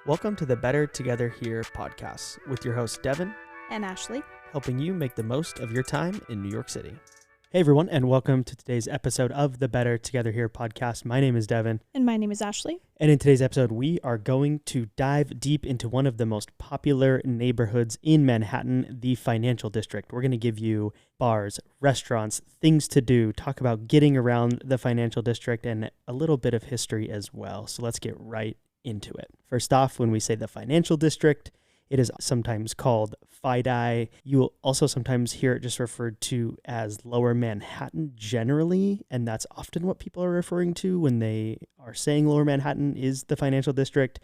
Welcome to the Better Together Here podcast with your hosts Devin and Ashley, helping you make the most of your time in New York City. Hey everyone, and welcome to today's episode of the Better Together Here podcast. My name is Devin. And my name is Ashley. And in today's episode, we are going to dive deep into one of the most popular neighborhoods in Manhattan, the Financial District. We're going to give you bars, restaurants, things to do, talk about getting around the Financial District, and a little bit of history as well. So let's get right into it. First off, when we say the Financial District, it is sometimes called FIDI. You will also sometimes hear it just referred to as Lower Manhattan generally, and that's often what people are referring to when they are saying Lower Manhattan is the Financial District.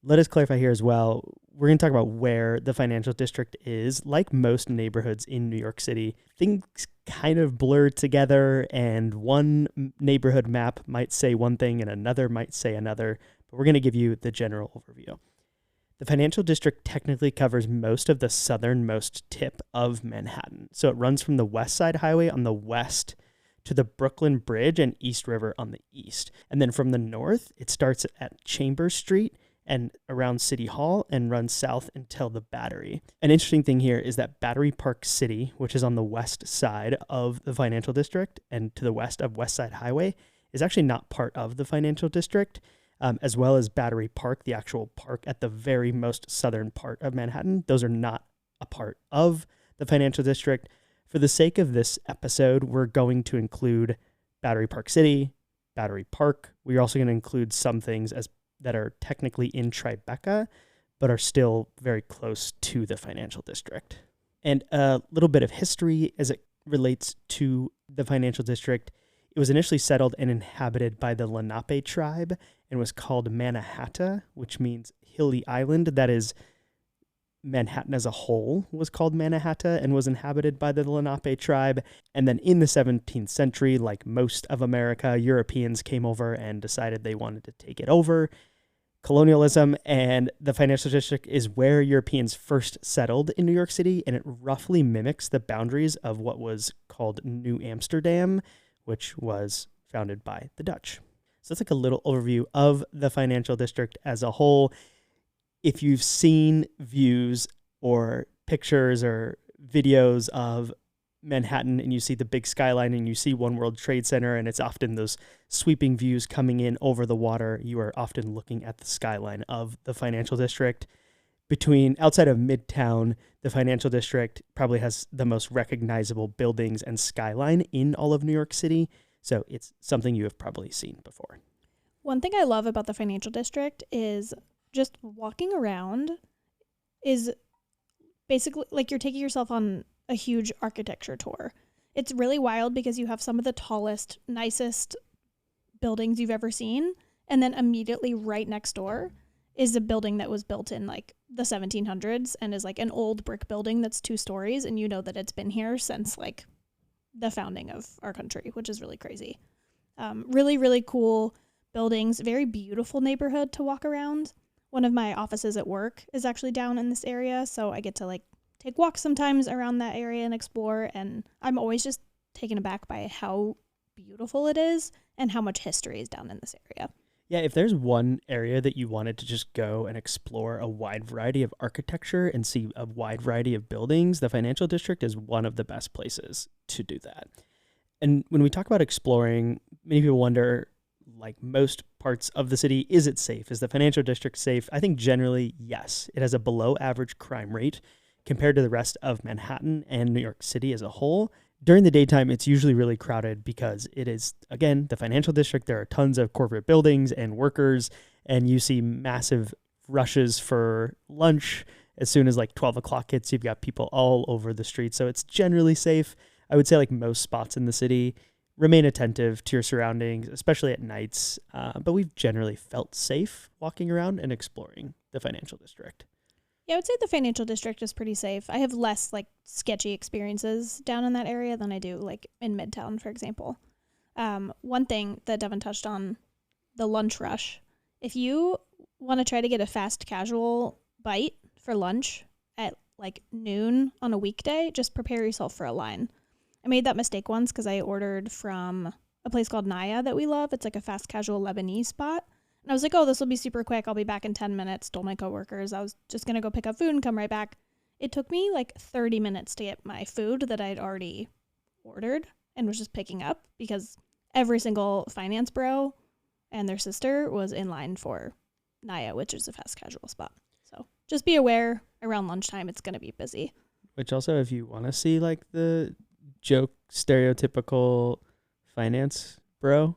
Let us clarify here as well. We're going to talk about where the Financial District is. Like most neighborhoods in New York City, things kind of blur together, and one neighborhood map might say one thing and another might say another, but we're going to give you the general overview. The Financial District technically covers most of the southernmost tip of Manhattan. So it runs from the West Side Highway on the west to the Brooklyn Bridge and East River on the east. And then from the north, it starts at Chambers Street and around City Hall and runs south until the Battery. An interesting thing here is that Battery Park City, which is on the west side of the Financial District and to the west of West Side Highway, is actually not part of the Financial District. As well as Battery Park, the actual park at the very most southern part of Manhattan. Those are not a part of the Financial District. For the sake of this episode, we're going to include Battery Park City, Battery Park. We're also going to include some things that are technically in Tribeca, but are still very close to the Financial District. And a little bit of history as it relates to the Financial District. It was initially settled and inhabited by the Lenape tribe and was called Mannahatta, which means hilly island. That is, Manhattan as a whole was called Mannahatta and was inhabited by the Lenape tribe. And then in the 17th century, like most of America, Europeans came over and decided they wanted to take it over. Colonialism, and the Financial District is where Europeans first settled in New York City, and it roughly mimics the boundaries of what was called New Amsterdam, which was founded by the Dutch. So that's like a little overview of the Financial District as a whole. If you've seen views or pictures or videos of Manhattan and you see the big skyline and you see One World Trade Center and it's often those sweeping views coming in over the water, you are often looking at the skyline of the Financial District. Outside of Midtown, the Financial District probably has the most recognizable buildings and skyline in all of New York City. So it's something you have probably seen before. One thing I love about the Financial District is just walking around is basically like you're taking yourself on a huge architecture tour. It's really wild because you have some of the tallest, nicest buildings you've ever seen. And then immediately right next door is a building that was built in like the 1700s and is like an old brick building that's 2 stories. And you know that it's been here since like the founding of our country, which is really crazy. Really, really cool buildings, very beautiful neighborhood to walk around. One of my offices at work is actually down in this area, so I get to like take walks sometimes around that area and explore, and I'm always just taken aback by how beautiful it is and how much history is down in this area. Yeah, if there's one area that you wanted to just go and explore a wide variety of architecture and see a wide variety of buildings, the Financial District is one of the best places to do that. And when we talk about exploring, many people wonder, like most parts of the city, is it safe? Is the Financial District safe? I think generally, yes. It has a below average crime rate compared to the rest of Manhattan and New York City as a whole. During the daytime, it's usually really crowded because it is, again, the Financial District. There are tons of corporate buildings and workers, and you see massive rushes for lunch. As soon as like 12 o'clock hits, you've got people all over the street. So it's generally safe. I would say like most spots in the city, remain attentive to your surroundings, especially at nights. But we've generally felt safe walking around and exploring the Financial District. Yeah, I would say the Financial District is pretty safe. I have less like sketchy experiences down in that area than I do like in Midtown, for example. One thing that Devin touched on, the lunch rush. If you want to try to get a fast casual bite for lunch at like noon on a weekday, just prepare yourself for a line. I made that mistake once because I ordered from a place called Naya that we love. It's like a fast casual Lebanese spot. And I was like, oh, this will be super quick. I'll be back in 10 minutes. Told my coworkers I was just going to go pick up food and come right back. It took me like 30 minutes to get my food that I'd already ordered and was just picking up because every single finance bro and their sister was in line for Naya, which is a fast casual spot. So just be aware around lunchtime, it's going to be busy. Which also, if you want to see like the joke stereotypical finance bro,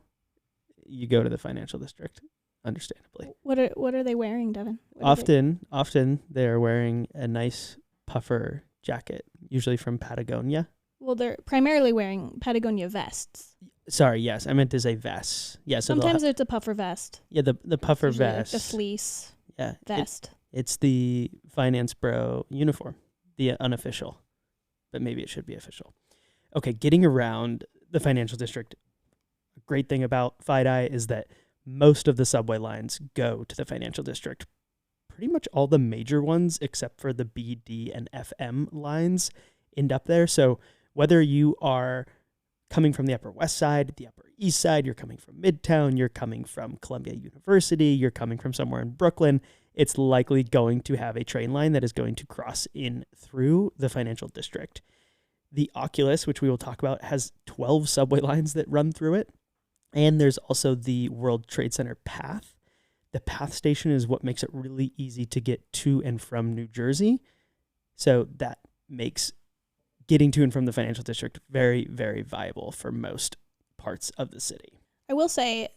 you go to the financial district, understandably. What are they wearing, Devin? Often they are wearing a nice puffer jacket, usually from Patagonia. Well, they're primarily wearing Patagonia vests. Sorry, yes, I meant to say vests. Yeah, so sometimes it's a puffer vest. Yeah, the puffer vest. Like the fleece vest. It's the finance bro uniform, the unofficial, but maybe it should be official. Okay, getting around the financial district. A great thing about FIDI is that most of the subway lines go to the financial district. Pretty much all the major ones, except for the B, D, and FM lines, end up there. So whether you are coming from the Upper West Side, the Upper East Side, you're coming from Midtown, you're coming from Columbia University, you're coming from somewhere in Brooklyn, it's likely going to have a train line that is going to cross in through the financial district. The Oculus, which we will talk about, has 12 subway lines that run through it. And there's also the World Trade Center PATH. The PATH station is what makes it really easy to get to and from New Jersey. So that makes getting to and from the financial district very, very viable for most parts of the city. I will say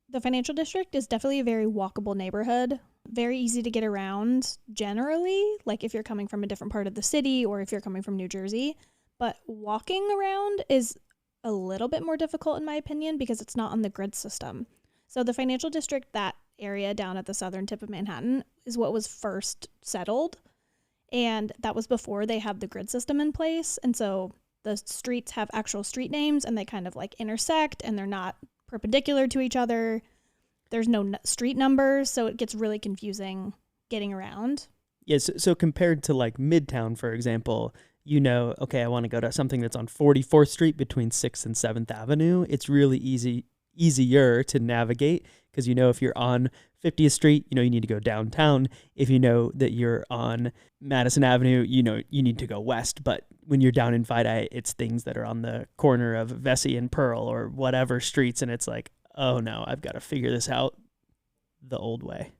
the financial district is definitely a very walkable neighborhood. Very easy to get around generally, like if you're coming from a different part of the city or if you're coming from New Jersey. But walking around is a little bit more difficult in my opinion because it's not on the grid system. So the financial district, that area down at the southern tip of Manhattan, is what was first settled. And that was before they had the grid system in place. And so the streets have actual street names and they kind of like intersect and they're not perpendicular to each other. There's no street numbers, so it gets really confusing getting around. Yes, so compared to like Midtown, for example, you know, okay, I want to go to something that's on 44th Street between 6th and 7th Avenue. It's really easier to navigate because you know if you're on 50th Street, you know you need to go downtown. If you know that you're on Madison Avenue, you know you need to go west. But when you're down in FIDI, it's things that are on the corner of Vesey and Pearl or whatever streets, and it's like, oh no, I've got to figure this out the old way,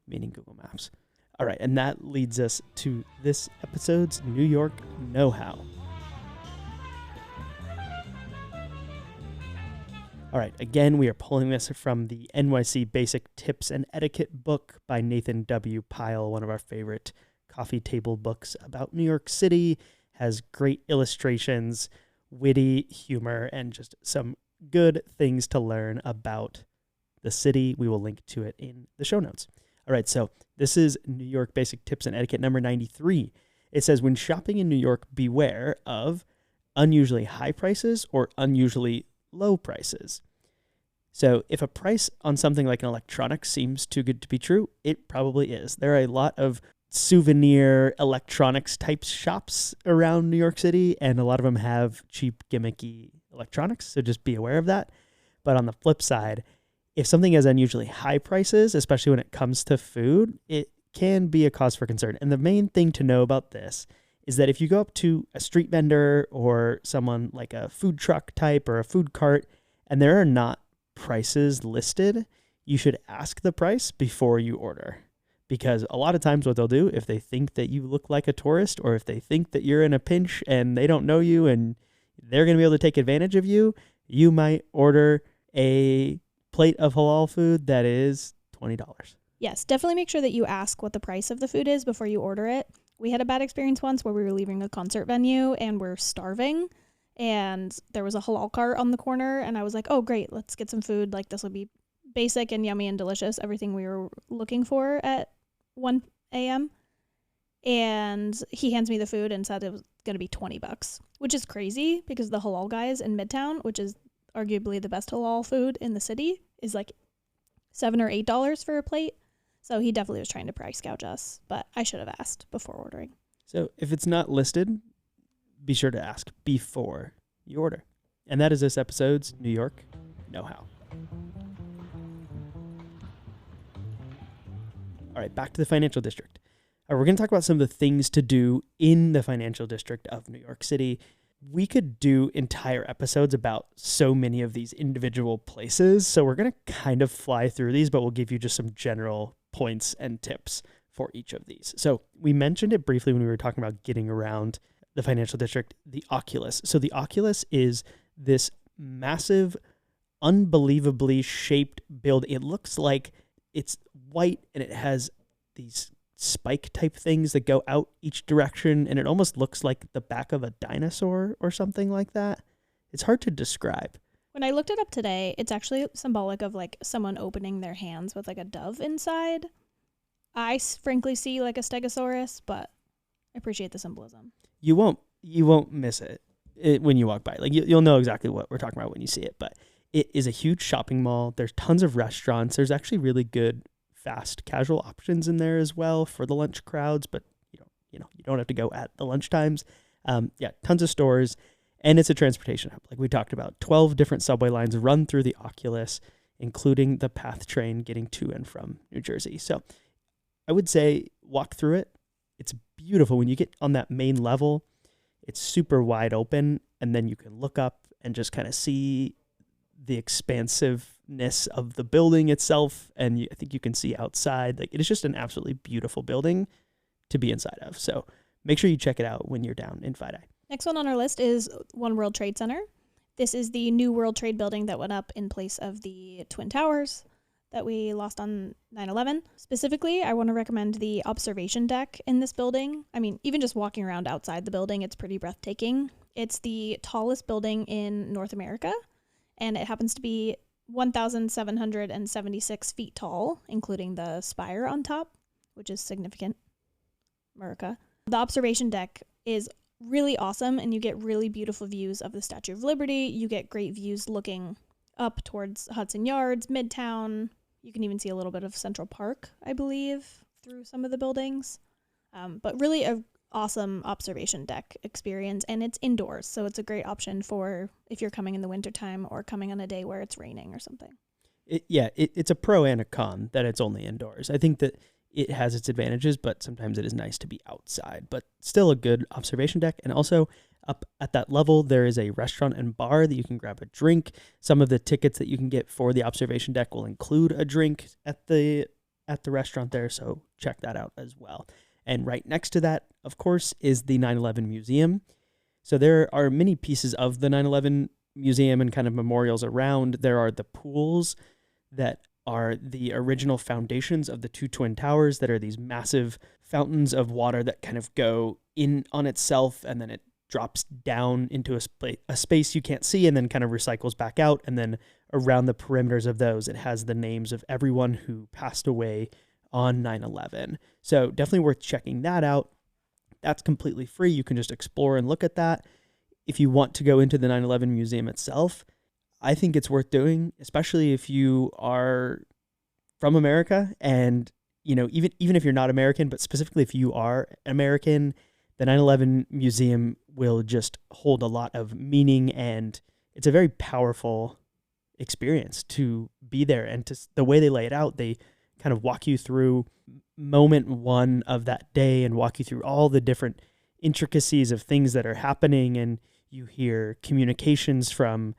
meaning Google Maps. All right, and that leads us to this episode's New York know-how. All right, again, we are pulling this from the NYC Basic Tips and Etiquette book by Nathan W. Pyle, one of our favorite coffee table books about New York City. Has great illustrations, witty humor, and just some good things to learn about the city. We will link to it in the show notes. All right, so this is New York Basic Tips and Etiquette number 93. It says, when shopping in New York, beware of unusually high prices or unusually low prices. So if a price on something like an electronics seems too good to be true, it probably is. There are a lot of souvenir electronics type shops around New York City, and a lot of them have cheap, gimmicky electronics, so just be aware of that. But on the flip side, if something has unusually high prices, especially when it comes to food, it can be a cause for concern. And the main thing to know about this is that if you go up to a street vendor or someone like a food truck type or a food cart, and there are not prices listed, you should ask the price before you order. Because a lot of times what they'll do, if they think that you look like a tourist or if they think that you're in a pinch and they don't know you and they're going to be able to take advantage of you, you might order a plate of halal food that is $20. Yes, definitely make sure that you ask what the price of the food is before you order it. We had a bad experience once where we were leaving a concert venue and we're starving and there was a halal cart on the corner and I was like, oh great, let's get some food. Like this will be basic and yummy and delicious, everything we were looking for at 1 a.m. And he hands me the food and said it was going to be $20, which is crazy because the halal guys in Midtown, which is arguably the best halal food in the city, is like $7 or $8 for a plate. So he definitely was trying to price gouge us, but I should have asked before ordering. So if it's not listed, be sure to ask before you order. And that is this episode's New York know-how. All right, back to the financial district. We're going to talk about some of the things to do in the financial district of New York City. We could do entire episodes about so many of these individual places, so we're going to kind of fly through these, but we'll give you just some general points and tips for each of these. So we mentioned it briefly when we were talking about getting around the financial district, the Oculus. So the Oculus is this massive, unbelievably shaped building. It looks like it's white and it has these spike type things that go out each direction, and it almost looks like the back of a dinosaur or something like that. It's hard to describe. When I looked it up today, it's actually symbolic of like someone opening their hands with like a dove inside. I frankly see like a stegosaurus, but I appreciate the symbolism. You won't miss it when you walk by. Like you'll know exactly what we're talking about when you see it. But it is a huge shopping mall. There's tons of restaurants. There's actually really good fast casual options in there as well for the lunch crowds. But you don't have to go at the lunch times. Tons of stores, and it's a transportation hub. Like we talked about, 12 different subway lines run through the Oculus, including the PATH train getting to and from New Jersey. So I would say walk through it. It's beautiful. When you get on that main level, it's super wide open, and then you can look up and just kind of see the expansiveness of the building itself, and I think you can see outside. Like, it is just an absolutely beautiful building to be inside of. So make sure you check it out when you're down in FIDI. Next one on our list is One World Trade Center. This is the new World Trade building that went up in place of the Twin Towers that we lost on 9/11. Specifically, I want to recommend the observation deck in this building. I mean, even just walking around outside the building, it's pretty breathtaking. It's the tallest building in North America, and it happens to be 1,776 feet tall, including the spire on top, which is significant. America. The observation deck is really awesome, and you get really beautiful views of the Statue of Liberty. You get great views looking up towards Hudson Yards, Midtown. You can even see a little bit of Central Park, I believe, through some of the buildings. But really a awesome observation deck experience, and it's indoors, so it's a great option for if you're coming in the wintertime or coming on a day where it's raining or something. It's a pro and a con that it's only indoors. I think that it has its advantages, but sometimes it is nice to be outside, but still a good observation deck. And also up at that level, there is a restaurant and bar that you can grab a drink. Some of the tickets that you can get for the observation deck will include a drink at the restaurant there, so check that out as well. And right next to that, of course, is the 9/11 Museum. So there are many pieces of the 9/11 Museum and kind of memorials around. There are the pools that are the original foundations of the two Twin Towers that are these massive fountains of water that kind of go in on itself, and then it drops down into a space you can't see, and then kind of recycles back out. And then around the perimeters of those, it has the names of everyone who passed away on 9/11. So definitely worth checking that out. That's completely free. You can just explore and look at that. If you want to go into the 9/11 Museum itself, I think it's worth doing, especially if you are from America, and even if you're not American, but specifically if you are American, the 9/11 Museum will just hold a lot of meaning, and it's a very powerful experience to be there. And the way they lay it out, they kind of walk you through moment one of that day and walk you through all the different intricacies of things that are happening. And you hear communications from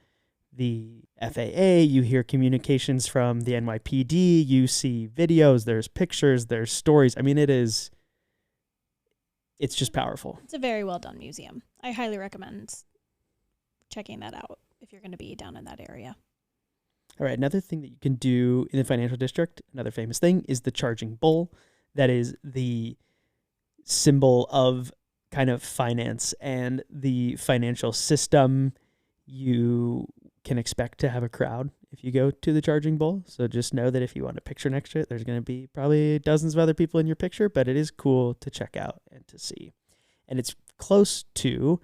the FAA, you hear communications from the NYPD, you see videos, there's pictures, there's stories. I mean, it's just powerful. It's a very well done museum. I highly recommend checking that out if you're going to be down in that area. All right, another thing that you can do in the financial district, another famous thing, is the charging bull. That is the symbol of kind of finance and the financial system. You can expect to have a crowd if you go to the charging bull. So just know that if you want a picture next to it, there's going to be probably dozens of other people in your picture, but it is cool to check out and to see. And it's close to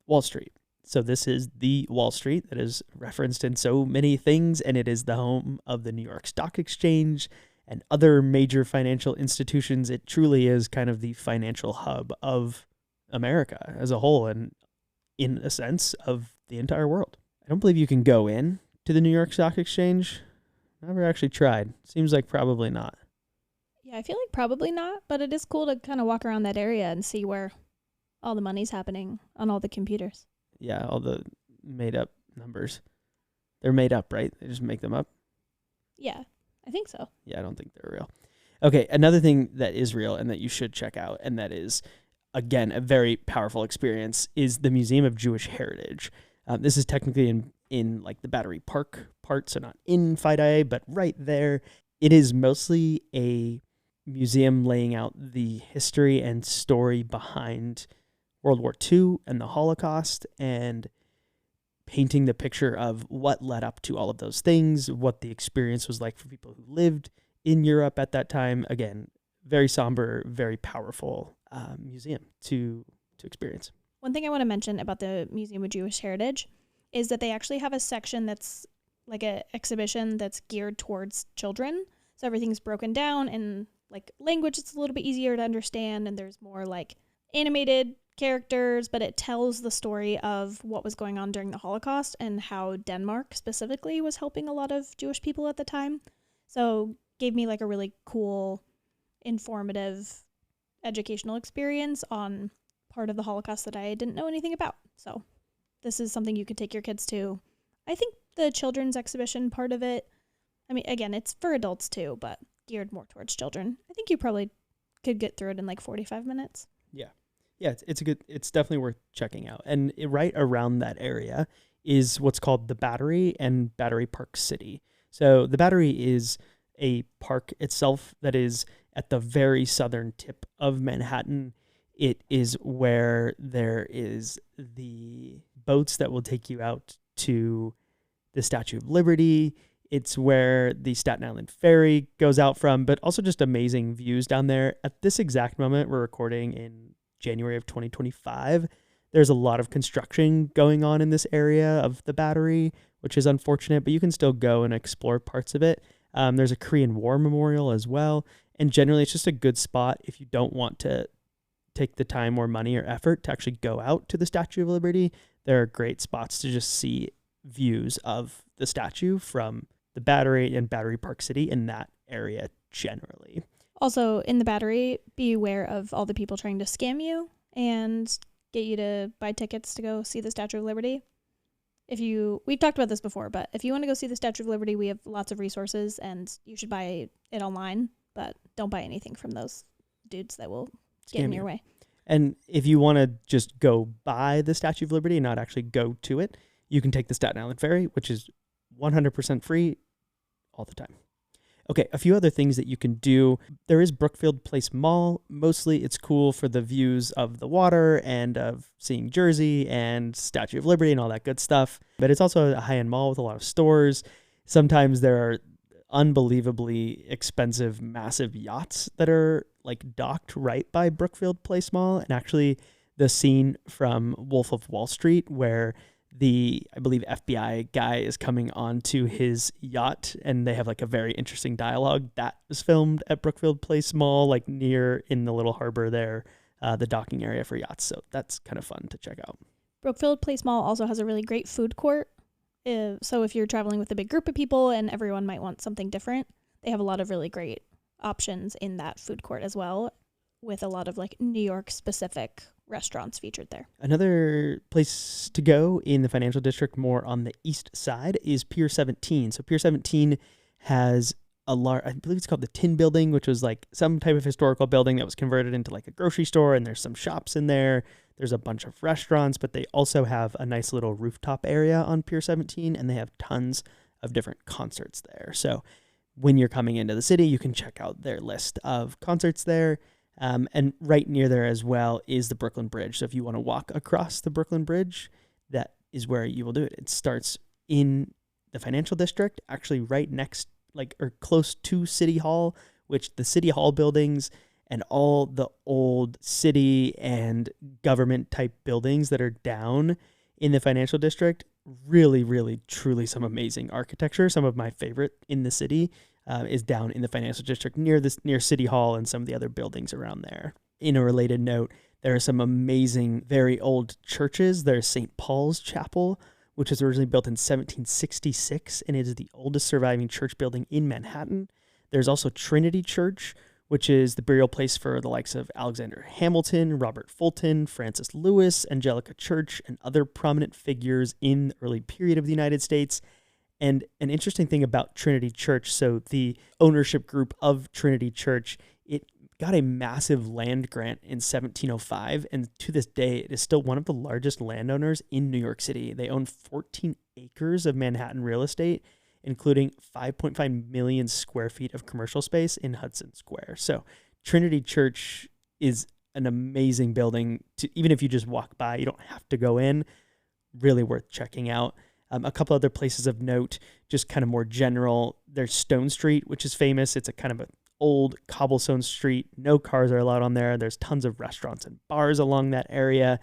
Wall Street. So this is the Wall Street that is referenced in so many things, and it is the home of the New York Stock Exchange and other major financial institutions. It truly is kind of the financial hub of America as a whole, and in a sense of the entire world. I don't believe you can go in to the New York Stock Exchange. Never actually tried. Seems like probably not. Yeah, I feel like probably not, but it is cool to kind of walk around that area and see where all the money's happening on all the computers. Yeah, all the made up numbers. They're made up, right? They just make them up. Yeah, I think so. Yeah, I don't think they're real. Okay, another thing that is real and that you should check out, and that is, again, a very powerful experience, is the Museum of Jewish Heritage. This is technically in like the Battery Park part, so not in FIDIA, but right there. It is mostly a museum laying out the history and story behind World War II and the Holocaust, and painting the picture of what led up to all of those things, what the experience was like for people who lived in Europe at that time. Again, very somber, very powerful museum to experience. One thing I want to mention about the Museum of Jewish Heritage is that they actually have a section that's like an exhibition that's geared towards children. So everything's broken down in like language that's a little bit easier to understand, and there's more like animated characters, but it tells the story of what was going on during the Holocaust and how Denmark specifically was helping a lot of Jewish people at the time. So gave me like a really cool, informative, educational experience on part of the Holocaust that I didn't know anything about. So this is something you could take your kids to. I think the children's exhibition part of it, I mean, again, it's for adults too, but geared more towards children. I think you probably could get through it in like 45 minutes. Yeah, it's definitely worth checking out. And right around that area is what's called the Battery and Battery Park City. So the Battery is a park itself that is at the very southern tip of Manhattan. It is where there is the boats that will take you out to the Statue of Liberty. It's where the Staten Island Ferry goes out from, but also just amazing views down there. At this exact moment, we're recording in January of 2025. There's a lot of construction going on in this area of the Battery, which is unfortunate, but you can still go and explore parts of it. There's a Korean War memorial as well. And generally, it's just a good spot if you don't want to take the time or money or effort to actually go out to the Statue of Liberty. There are great spots to just see views of the statue from the Battery and Battery Park City in that area generally. Also, in the Battery, be aware of all the people trying to scam you and get you to buy tickets to go see the Statue of Liberty. We've talked about this before, but if you want to go see the Statue of Liberty, we have lots of resources and you should buy it online, but don't buy anything from those dudes that will get in your way. And if you want to just go by the Statue of Liberty and not actually go to it, you can take the Staten Island Ferry, which is 100% free all the time. Okay, a few other things that you can do. There is Brookfield Place Mall. Mostly it's cool for the views of the water and of seeing Jersey and Statue of Liberty and all that good stuff. But it's also a high-end mall with a lot of stores. Sometimes there are unbelievably expensive, massive yachts that are like docked right by Brookfield Place Mall. And actually the scene from Wolf of Wall Street where I believe FBI guy is coming onto his yacht and they have like a very interesting dialogue that was filmed at Brookfield Place Mall, like near in the little harbor there, the docking area for yachts. So that's kind of fun to check out. Brookfield Place Mall also has a really great food court. So if you're traveling with a big group of people and everyone might want something different, they have a lot of really great options in that food court as well, with a lot of like New York specific restaurants featured there. Another place to go in the financial district more on the east side is Pier 17. So Pier 17 has a large, I believe it's called the Tin Building, which was like some type of historical building that was converted into like a grocery store, and there's some shops in there. There's a bunch of restaurants, but they also have a nice little rooftop area on Pier 17, and they have tons of different concerts there. So when you're coming into the city, you can check out their list of concerts there. And right near there as well is the Brooklyn Bridge. So if you want to walk across the Brooklyn Bridge, that is where you will do it. It starts in the financial district, actually right next, like, or close to City Hall, which the City Hall buildings and all the old city and government type buildings that are down in the financial district, really, really, truly some amazing architecture. Some of my favorite in the city is down in the financial district near City Hall and some of the other buildings around there. In a related note, there are some amazing, very old churches. There's St. Paul's Chapel, which was originally built in 1766, and it is the oldest surviving church building in Manhattan. There's also Trinity Church, which is the burial place for the likes of Alexander Hamilton, Robert Fulton, Francis Lewis, Angelica Church, and other prominent figures in the early period of the United States. And an interesting thing about Trinity Church, so the ownership group of Trinity Church, it got a massive land grant in 1705, and to this day, it is still one of the largest landowners in New York City. They own 14 acres of Manhattan real estate, including 5.5 million square feet of commercial space in Hudson Square. So Trinity Church is an amazing building. Even if you just walk by, you don't have to go in. Really worth checking out. A couple other places of note, just kind of more general. There's Stone Street, which is famous. It's a kind of an old cobblestone street. No cars are allowed on there. There's tons of restaurants and bars along that area.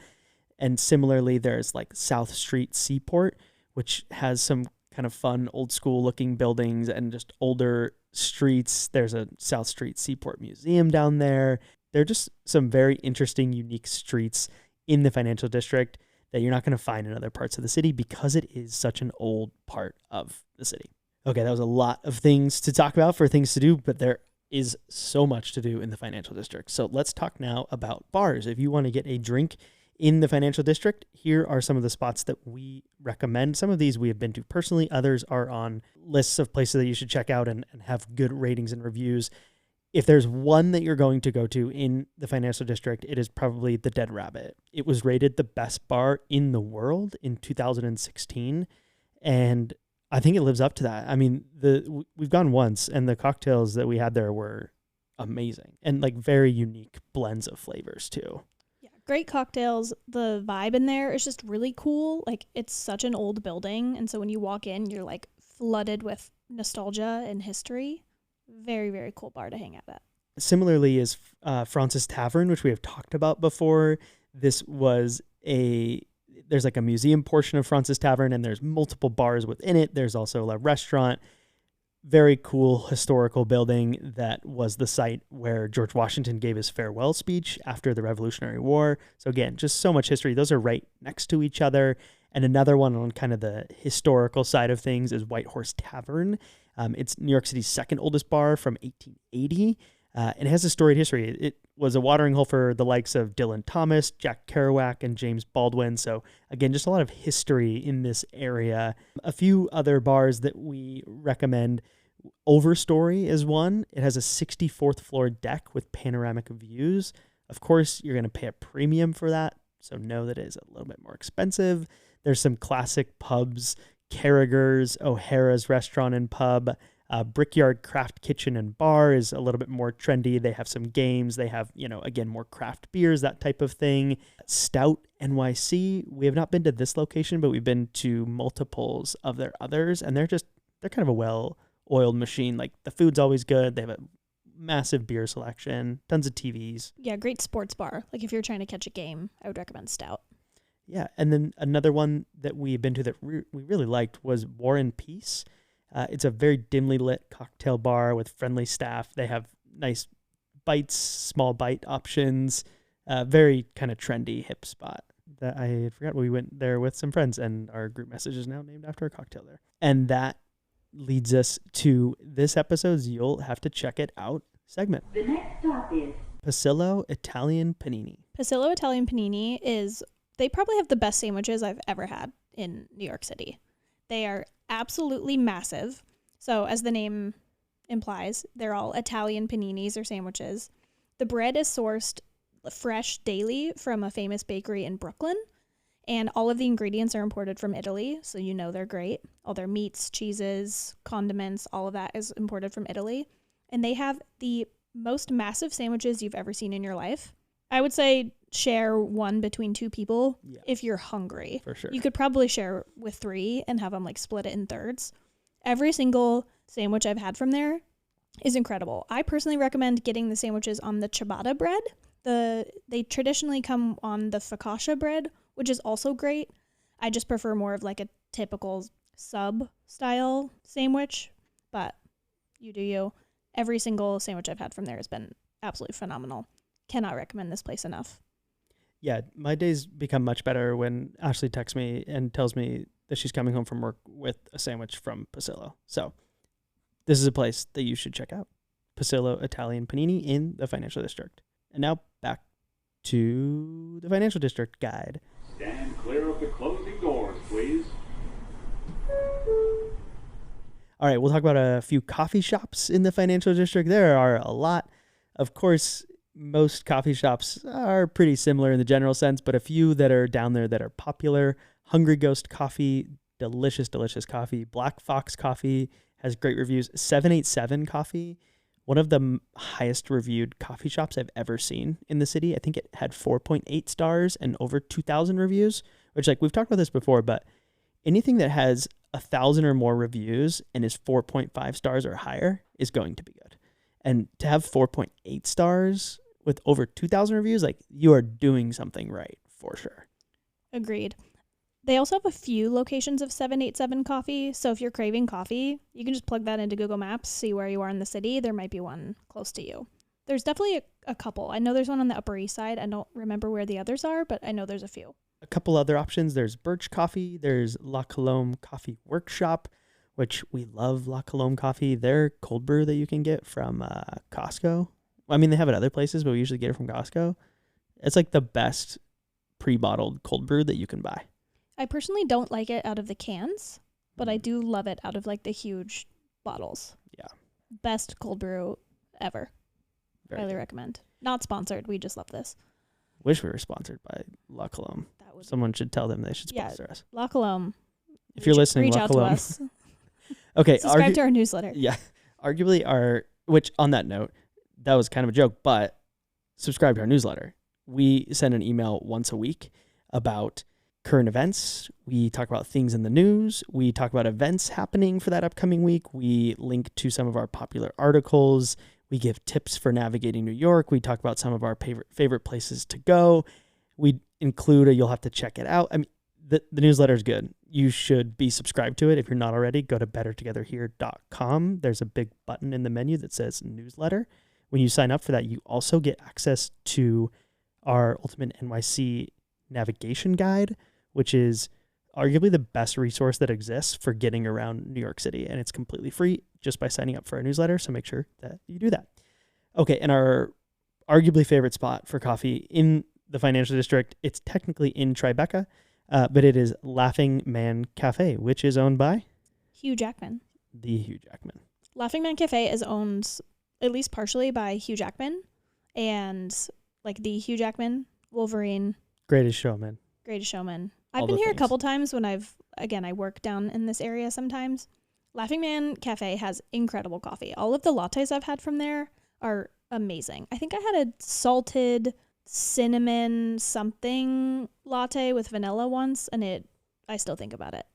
And similarly, there's like South Street Seaport, which has some kind of fun old school looking buildings and just older streets. There's a South Street Seaport Museum down there. There are just some very interesting, unique streets in the financial district that you're not going to find in other parts of the city because it is such an old part of the city. Okay, that was a lot of things to talk about for things to do, but there is so much to do in the financial district. So let's talk now about bars. If you want to get a drink in the financial district, here are some of the spots that we recommend. Some of these we have been to personally. Others are on lists of places that you should check out and have good ratings and reviews. If there's one that you're going to go to in the financial district, it is probably the Dead Rabbit. It was rated the best bar in the world in 2016, and I think it lives up to that. I mean, we've gone once, and the cocktails that we had there were amazing and like very unique blends of flavors too. Yeah, great cocktails. The vibe in there is just really cool. Like, it's such an old building, and so when you walk in, you're like flooded with nostalgia and history. Very, very cool bar to hang out at. Similarly is Francis Tavern, which we have talked about before. This was there's like a museum portion of Francis Tavern, and there's multiple bars within it. There's also a restaurant. Very cool historical building that was the site where George Washington gave his farewell speech after the Revolutionary War. So again, just so much history. Those are right next to each other. And another one on kind of the historical side of things is White Horse Tavern. It's New York City's second oldest bar from 1880, and it has a storied history. It was a watering hole for the likes of Dylan Thomas, Jack Kerouac, and James Baldwin. So again, just a lot of history in this area. A few other bars that we recommend. Overstory is one. It has a 64th floor deck with panoramic views. Of course, you're going to pay a premium for that, so know that it is a little bit more expensive. There's some classic pubs. Carragher's, O'Hara's Restaurant and Pub, Brickyard Craft Kitchen and Bar is a little bit more trendy. They have some games. They have, again, more craft beers, that type of thing. Stout NYC. We have not been to this location, but we've been to multiples of their others, and they're kind of a well-oiled machine. Like, the food's always good. They have a massive beer selection, tons of TVs. Yeah, great sports bar. Like, if you're trying to catch a game, I would recommend Stout. Yeah, and then another one that we've been to that we really liked was War and Peace. It's a very dimly lit cocktail bar with friendly staff. They have nice bites, small bite options, very kind of trendy, hip spot. That I forgot we went there with some friends, and our group message is now named after a cocktail there. And that leads us to this episode's You'll Have to Check It Out segment. The next stop is Pasillo Italian Panini. Pasillo Italian Panini they probably have the best sandwiches I've ever had in New York City. They are absolutely massive. So as the name implies, they're all Italian paninis or sandwiches. The bread is sourced fresh daily from a famous bakery in Brooklyn. And all of the ingredients are imported from Italy, so they're great. All their meats, cheeses, condiments, all of that is imported from Italy. And they have the most massive sandwiches you've ever seen in your life. I would say share one between two people if you're hungry. For sure. You could probably share with three and have them split it in thirds. Every single sandwich I've had from there is incredible. I personally recommend getting the sandwiches on the ciabatta bread. They traditionally come on the focaccia bread, which is also great. I just prefer more of a typical sub style sandwich, but you do you. Every single sandwich I've had from there has been absolutely phenomenal. Cannot recommend this place enough. Yeah, my days become much better when Ashley texts me and tells me that she's coming home from work with a sandwich from Pasillo. So this is a place that you should check out. Pasillo Italian Panini in the Financial District. And now back to the Financial District guide. Stand clear of the closing doors, please. All right, we'll talk about a few coffee shops in the Financial District. There are a lot. Of course, most coffee shops are pretty similar in the general sense, but a few that are down there that are popular. Hungry Ghost Coffee, delicious, delicious coffee. Black Fox Coffee has great reviews. 787 Coffee, one of the highest reviewed coffee shops I've ever seen in the city. I think it had 4.8 stars and over 2,000 reviews, which, like, we've talked about this before, but anything that has 1,000 or more reviews and is 4.5 stars or higher is going to be good. And to have 4.8 stars with over 2,000 reviews, like, you are doing something right for sure. Agreed. They also have a few locations of 787 Coffee, so if you're craving coffee, you can just plug that into Google Maps, see where you are in the city. There might be one close to you. There's definitely a couple. I know there's one on the Upper East Side. I don't remember where the others are, but I know there's a few. A couple other options. There's Birch Coffee. There's La Colombe Coffee Workshop, which we love La Colombe Coffee. They're cold brew that you can get from Costco. I mean, they have it other places, but we usually get it from Costco. It's like the best pre-bottled cold brew that you can buy. I personally don't like it out of the cans, but I do love it out of like the huge bottles. Yeah. Best cold brew ever. Highly recommend. Not sponsored. We just love this. Wish we were sponsored by La Colombe. Someone should tell them they should sponsor us. La Colombe. If you're listening, reach La out Colombe. to us. Okay. Subscribe to our newsletter. Yeah. Arguably which on that note, that was kind of a joke, but subscribe to our newsletter. We send an email once a week about current events. We talk about things in the news. We talk about events happening for that upcoming week. We link to some of our popular articles. We give tips for navigating New York. We talk about some of our favorite places to go. We include you'll have to check it out. I mean, the newsletter is good. You should be subscribed to it. If you're not already, go to bettertogetherhere.com. There's a big button in the menu that says newsletter. When you sign up for that, you also get access to our Ultimate NYC navigation guide, which is arguably the best resource that exists for getting around New York City. And it's completely free just by signing up for our newsletter. So make sure that you do that. Okay. And our arguably favorite spot for coffee in the Financial District, it's technically in Tribeca, but it is Laughing Man Cafe, which is owned by Hugh Jackman. The Hugh Jackman. Laughing Man Cafe is owned at least partially by Hugh Jackman, and like the Hugh Jackman, Wolverine. Greatest Showman. I've been here a couple times when I work down in this area sometimes. Laughing Man Cafe has incredible coffee. All of the lattes I've had from there are amazing. I think I had a salted cinnamon something latte with vanilla once, and I still think about it.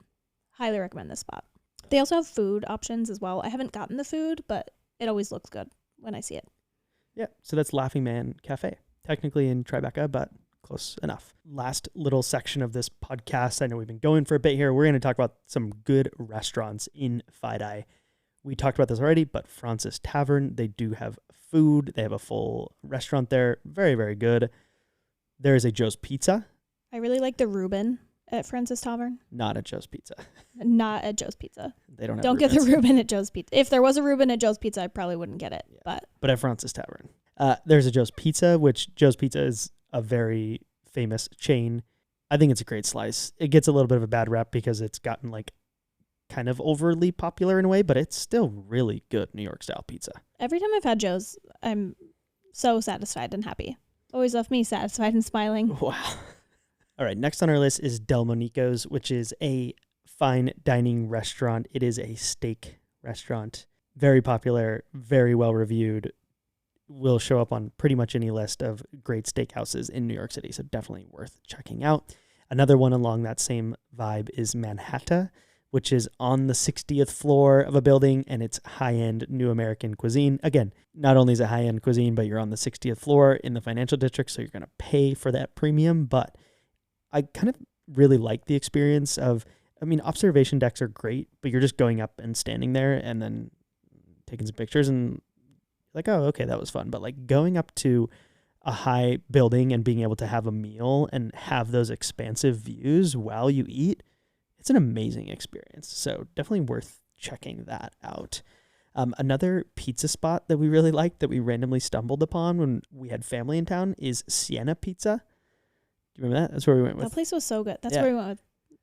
Highly recommend this spot. They also have food options as well. I haven't gotten the food, but it always looks good when I see it. Yeah, so that's Laughing Man Cafe. Technically in Tribeca, but close enough. Last little section of this podcast. I know we've been going for a bit here. We're going to talk about some good restaurants in Fidei. We talked about this already, but Francis Tavern, they do have food. They have a full restaurant there. Very, very good. There is a Joe's Pizza. I really like the Reuben at Francis Tavern. Not at Joe's Pizza. Not at Joe's Pizza. They don't have Don't Reubens. get the Reuben at Joe's Pizza. If there was a Reuben at Joe's Pizza, I probably wouldn't get it. Yeah. But at Francis Tavern. There's a Joe's Pizza, which Joe's Pizza is a very famous chain. I think it's a great slice. It gets a little bit of a bad rep because it's gotten like kind of overly popular in a way, but it's still really good New York style pizza. Every time I've had Joe's, I'm so satisfied and happy. Always left me satisfied and smiling. Wow. All right. Next on our list is Delmonico's, which is a fine dining restaurant. It is a steak restaurant. Very popular, very well reviewed. Will show up on pretty much any list of great steakhouses in New York City. So definitely worth checking out. Another one along that same vibe is Manhattan, which is on the 60th floor of a building, and it's high-end New American cuisine. Again, not only is it high-end cuisine, but you're on the 60th floor in the Financial District, so you're going to pay for that premium. But I kind of really like the experience of, observation decks are great, but you're just going up and standing there and then taking some pictures and like, oh, okay, that was fun. But like going up to a high building and being able to have a meal and have those expansive views while you eat, it's an amazing experience. So definitely worth checking that out. Another pizza spot that we really liked that we randomly stumbled upon when we had family in town is Sienna Pizza. Do you remember that? That's where we went with. That place was so good. That's Yeah. where we went with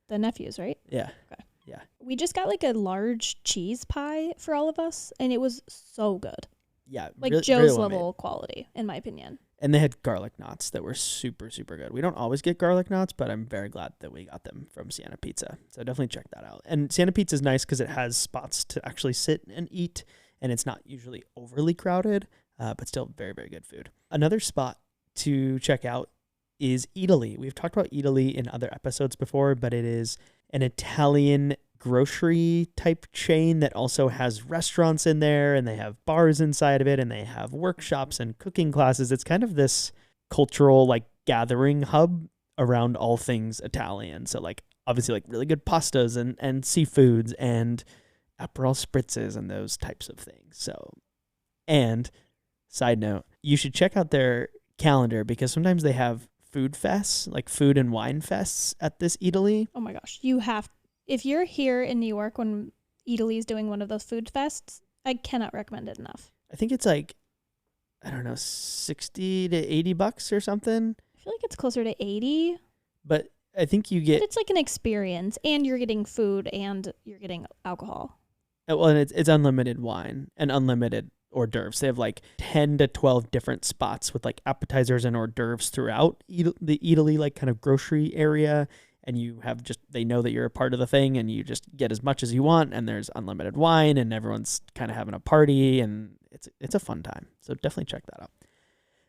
the nephews, right? Yeah. Okay. Yeah. We just got like a large cheese pie for all of us, and it was so good. Yeah. Like really, Joe's really well level made. quality, in my opinion. And they had garlic knots that were super, super good. We don't always get garlic knots, but I'm very glad that we got them from Sienna Pizza. So definitely check that out. And Sienna Pizza is nice because it has spots to actually sit and eat, and it's not usually overly crowded, but still very, very good food. Another spot to check out is Italy. We've talked about Italy in other episodes before, but it is an Italian grocery type chain that also has restaurants in there, and they have bars inside of it, and they have workshops and cooking classes. It's kind of this cultural like gathering hub around all things Italian. So like obviously like really good pastas and seafoods and Aperol spritzes and those types of things. So, and side note, you should check out their calendar because sometimes they have food fests, like food and wine fests at this Italy. Oh my gosh. If you're here in New York when Italy's doing one of those food fests, I cannot recommend it enough. I think it's like, I don't know, 60 to 80 bucks or something. I feel like it's closer to 80. But I think you But get, it's like an experience, and you're getting food and you're getting alcohol. well, and it's unlimited wine and unlimited hors d'oeuvres. They have like 10 to 12 different spots with like appetizers and hors d'oeuvres throughout the Italy, like kind of grocery area. And you have they know that you're a part of the thing, and you just get as much as you want, and there's unlimited wine, and everyone's kind of having a party, and it's a fun time. So definitely check that out.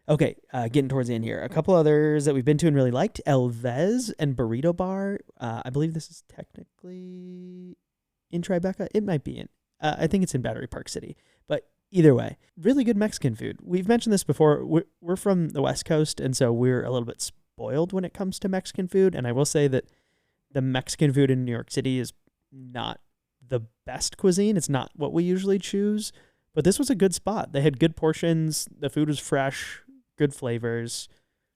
Okay, getting towards the end here. A couple others that we've been to and really liked: El Vez and Burrito Bar. I believe this is technically in Tribeca. It might be in. I think it's in Battery Park City. But either way, really good Mexican food. We've mentioned this before. We're from the West Coast, and so we're a little bit spoiled when it comes to Mexican food. And I will say that the Mexican food in New York City is not the best cuisine. It's not what we usually choose. But this was a good spot. They had good portions. The food was fresh, good flavors,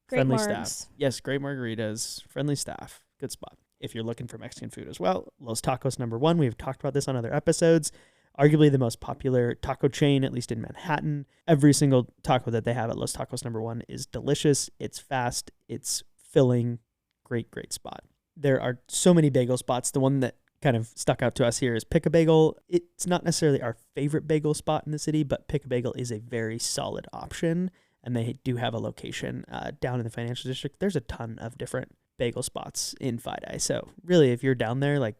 Great friendly margs. staff. Yes, great margaritas, friendly staff. Good spot. If you're looking for Mexican food as well, Los Tacos #1. We've talked about this on other episodes. Arguably the most popular taco chain, at least in Manhattan. Every single taco that they have at Los Tacos #1 is delicious. It's fast. It's filling. Great, great spot. There are so many bagel spots. The one that kind of stuck out to us here is Pick a Bagel. It's not necessarily our favorite bagel spot in the city, but Pick a Bagel is a very solid option, and they do have a location down in the financial district. There's a ton of different bagel spots in Fidei. So really, if you're down there, like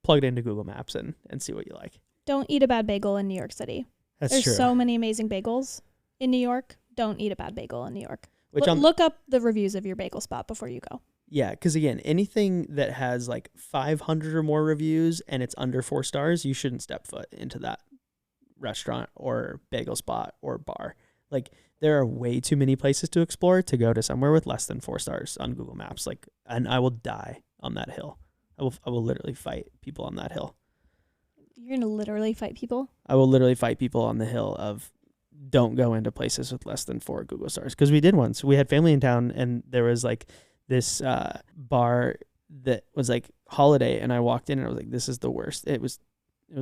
plug it into Google Maps and see what you like. Don't eat a bad bagel in New York City. That's There's true. so many amazing bagels in New York. Don't eat a bad bagel in New York. Which Look up the reviews of your bagel spot before you go. Yeah, because again, anything that has like 500 or more reviews and it's under 4 stars, you shouldn't step foot into that restaurant or bagel spot or bar. Like, there are way too many places to explore to go to somewhere with less than 4 stars on Google Maps. Like, and I will die on that hill. I will literally fight people on that hill. You're gonna literally fight people? I will literally fight people on the hill of don't go into places with less than 4 Google stars. Because we did once. We had family in town, and there was like this bar that was like holiday, and I walked in and I was like, this is the worst. It was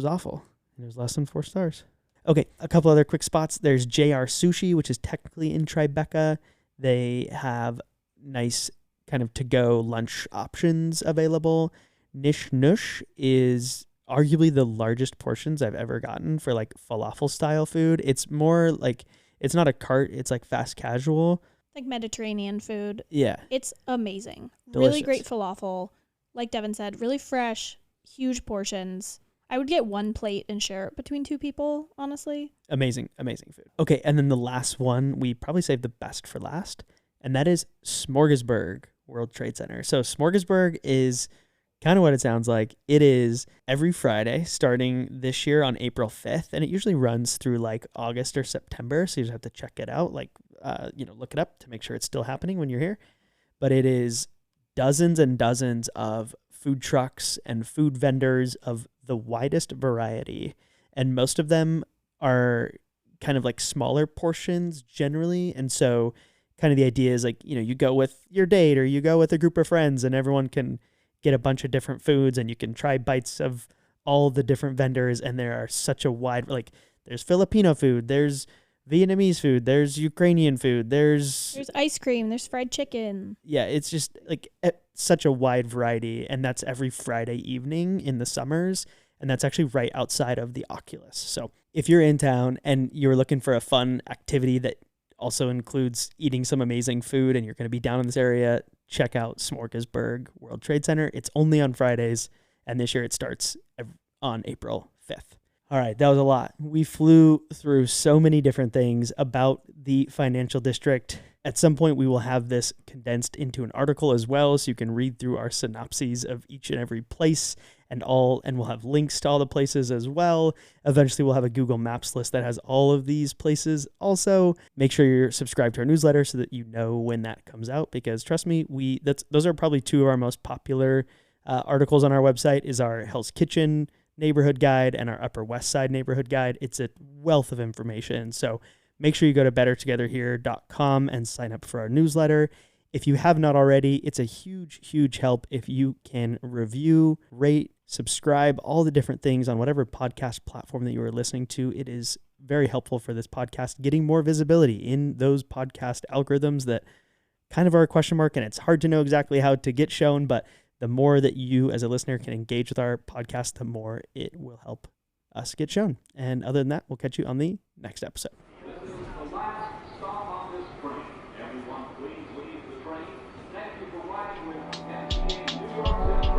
awful. And it was less than 4 stars. Okay, a couple other quick spots. There's JR Sushi, which is technically in Tribeca. They have nice kind of to-go lunch options available. Nish Nush is arguably the largest portions I've ever gotten for like falafel style food. It's more like, it's not a cart, it's like fast casual. Like Mediterranean food. Yeah. It's amazing. Delicious. Really great falafel. Like Devin said, really fresh, huge portions. I would get 1 plate and share it between 2 people, honestly. Amazing, amazing food. Okay, and then the last one, we probably saved the best for last, and that is Smorgasburg World Trade Center. So Smorgasburg is kind of what it sounds like. It is every Friday starting this year on April 5th, and it usually runs through like August or September, so you just have to check it out, like, look it up to make sure it's still happening when you're here. But it is dozens and dozens of food trucks and food vendors of the widest variety, and most of them are kind of like smaller portions generally. And so kind of the idea is like, you go with your date or you go with a group of friends, and everyone can get a bunch of different foods, and you can try bites of all the different vendors. And there are such a wide, like, There's Filipino food. There's Vietnamese food. There's Ukrainian food. There's ice cream. There's fried chicken. Yeah, it's just like such a wide variety. And that's every Friday evening in the summers. And that's actually right outside of the Oculus. So if you're in town and you're looking for a fun activity that also includes eating some amazing food and you're going to be down in this area, check out Smorgasburg World Trade Center. It's only on Fridays. And this year it starts on April 5th. All right, that was a lot. We flew through so many different things about the financial district. At some point, we will have this condensed into an article as well, so you can read through our synopses of each and every place and we'll have links to all the places as well. Eventually, we'll have a Google Maps list that has all of these places. Also, make sure you're subscribed to our newsletter so that you know when that comes out, because trust me, those are probably two of our most popular articles on our website. Is our Hell's Kitchen neighborhood guide and our Upper West Side neighborhood guide. It's a wealth of information. So make sure you go to bettertogetherhere.com and sign up for our newsletter. If you have not already, it's a huge, huge help if you can review, rate, subscribe, all the different things on whatever podcast platform that you are listening to. It is very helpful for this podcast, getting more visibility in those podcast algorithms that kind of are a question mark, and it's hard to know exactly how to get shown, but the more that you as a listener can engage with our podcast, the more it will help us get shown. And other than that, we'll catch you on the next episode. This is the last stop on this train. Everyone, please leave the train. Thank you for riding with NYC New York City.